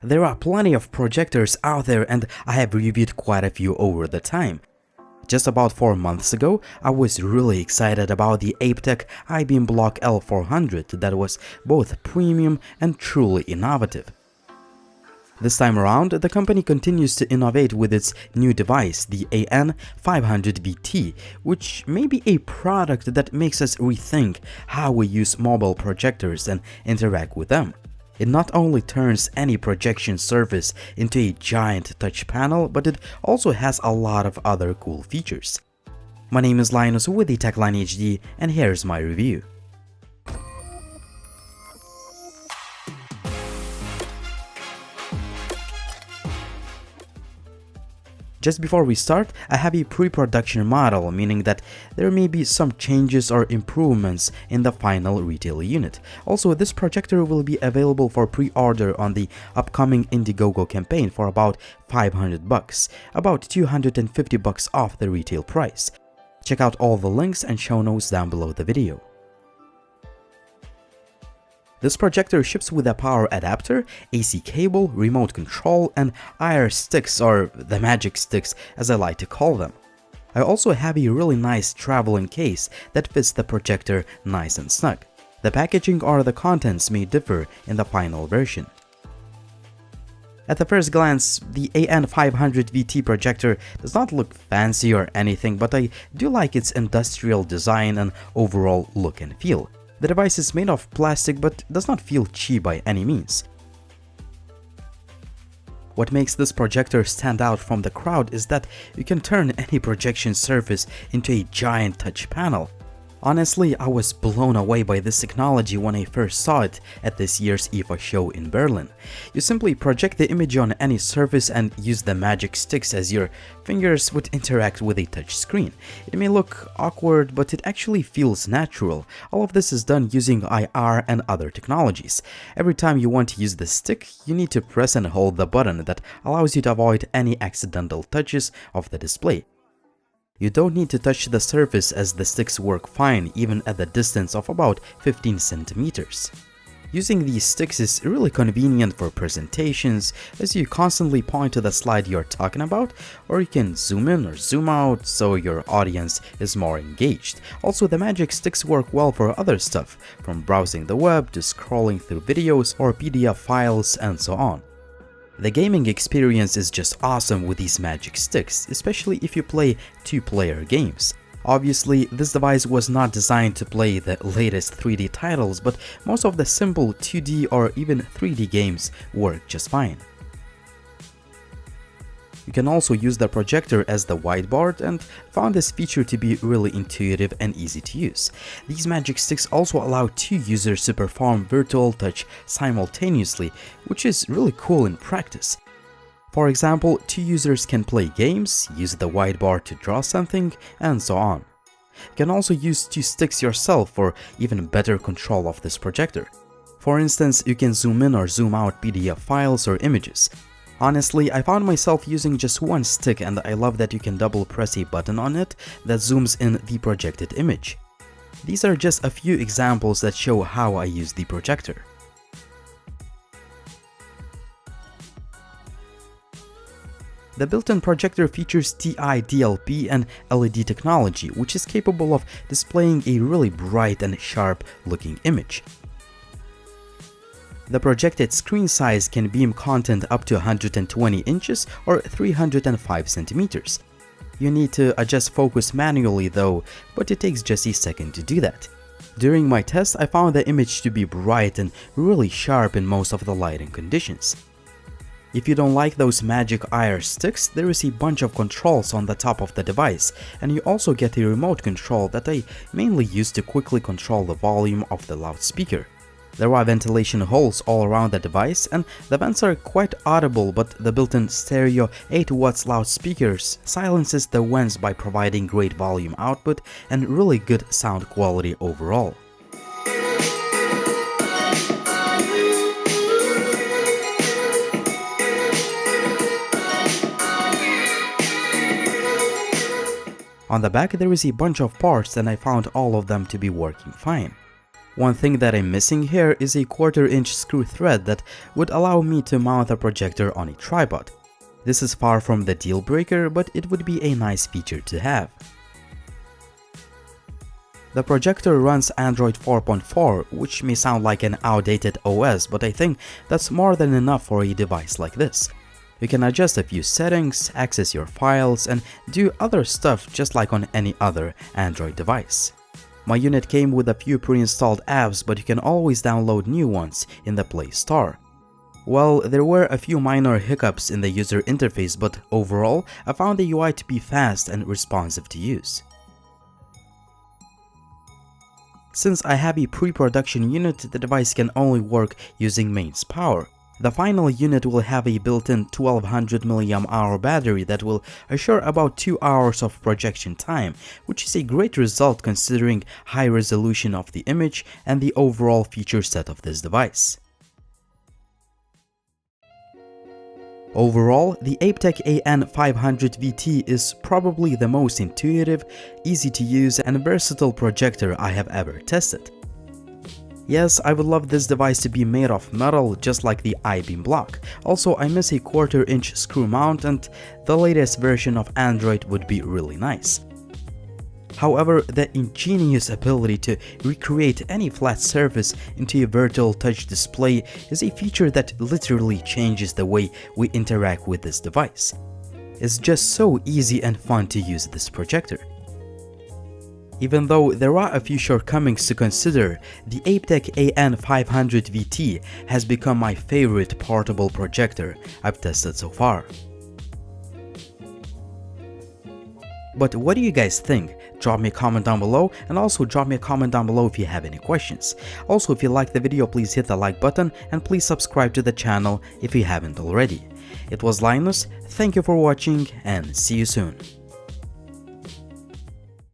There are plenty of projectors out there and I have reviewed quite a few over the time. Just about 4 months ago, I was really excited about the Aiptek I-beam Block L400 that was both premium and truly innovative. This time around, the company continues to innovate with its new device, the AN500VT, which may be a product that makes us rethink how we use mobile projectors and interact with them. It not only turns any projection surface into a giant touch panel, but it also has a lot of other cool features. My name is Linus with the TechLine HD, and here's my review. Just before we start, I have a pre-production model, meaning that there may be some changes or improvements in the final retail unit. Also, this projector will be available for pre-order on the upcoming Indiegogo campaign for about $500, about $250 off the retail price. Check out all the links and show notes down below the video. This projector ships with a power adapter, AC cable, remote control, and IR sticks, or the magic sticks as I like to call them. I also have a really nice traveling case that fits the projector nice and snug. The packaging or the contents may differ in the final version. At the first glance, the AN500VT projector does not look fancy or anything, but I do like its industrial design and overall look and feel. The device is made of plastic but does not feel cheap by any means. What makes this projector stand out from the crowd is that you can turn any projection surface into a giant touch panel. Honestly, I was blown away by this technology when I first saw it at this year's IFA show in Berlin. You simply project the image on any surface and use the magic sticks as your fingers would interact with a touch screen. It may look awkward, but it actually feels natural. All of this is done using IR and other technologies. Every time you want to use the stick, you need to press and hold the button that allows you to avoid any accidental touches of the display. You don't need to touch the surface as the sticks work fine even at the distance of about 15 centimeters. Using these sticks is really convenient for presentations as you constantly point to the slide you're talking about, or you can zoom in or zoom out so your audience is more engaged. Also, the magic sticks work well for other stuff, from browsing the web to scrolling through videos or PDF files and so on. The gaming experience is just awesome with these magic sticks, especially if you play two-player games. Obviously, this device was not designed to play the latest 3D titles, but most of the simple 2D or even 3D games work just fine. You can also use the projector as the whiteboard and found this feature to be really intuitive and easy to use. These magic sticks also allow two users to perform virtual touch simultaneously, which is really cool in practice. For example, two users can play games, use the whiteboard to draw something, and so on. You can also use two sticks yourself for even better control of this projector. For instance, you can zoom in or zoom out PDF files or images. Honestly, I found myself using just one stick, and I love that you can double press a button on it that zooms in the projected image. These are just a few examples that show how I use the projector. The built-in projector features TI-DLP and LED technology, which is capable of displaying a really bright and sharp-looking image. The projected screen size can beam content up to 120 inches or 305 centimeters. You need to adjust focus manually though, but it takes just a second to do that. During my test, I found the image to be bright and really sharp in most of the lighting conditions. If you don't like those magic IR sticks, there is a bunch of controls on the top of the device, and you also get a remote control that I mainly use to quickly control the volume of the loudspeaker. There are ventilation holes all around the device, and the vents are quite audible, but the built-in stereo 8 watts loudspeakers silences the vents by providing great volume output and really good sound quality overall. On the back there is a bunch of parts and I found all of them to be working fine. One thing that I'm missing here is a 1/4-inch screw thread that would allow me to mount the projector on a tripod. This is far from the deal breaker, but it would be a nice feature to have. The projector runs Android 4.4, which may sound like an outdated OS, but I think that's more than enough for a device like this. You can adjust a few settings, access your files, and do other stuff just like on any other Android device. My unit came with a few pre-installed apps, but you can always download new ones in the Play Store. Well, there were a few minor hiccups in the user interface, but overall, I found the UI to be fast and responsive to use. Since I have a pre-production unit, the device can only work using mains power. The final unit will have a built-in 1200 mAh battery that will assure about 2 hours of projection time, which is a great result considering high resolution of the image and the overall feature set of this device. Overall, the Aiptek AN500VT is probably the most intuitive, easy to use, and versatile projector I have ever tested. Yes, I would love this device to be made of metal, just like the I-beam block. Also, I miss a 1/4-inch screw mount, and the latest version of Android would be really nice. However, the ingenious ability to recreate any flat surface into a virtual touch display is a feature that literally changes the way we interact with this device. It's just so easy and fun to use this projector. Even though there are a few shortcomings to consider, the Aiptek AN500VT has become my favorite portable projector I've tested so far. But what do you guys think? Drop me a comment down below, and also drop me a comment down below if you have any questions. Also, if you liked the video, please hit the like button and please subscribe to the channel if you haven't already. It was Linus, thank you for watching and see you soon.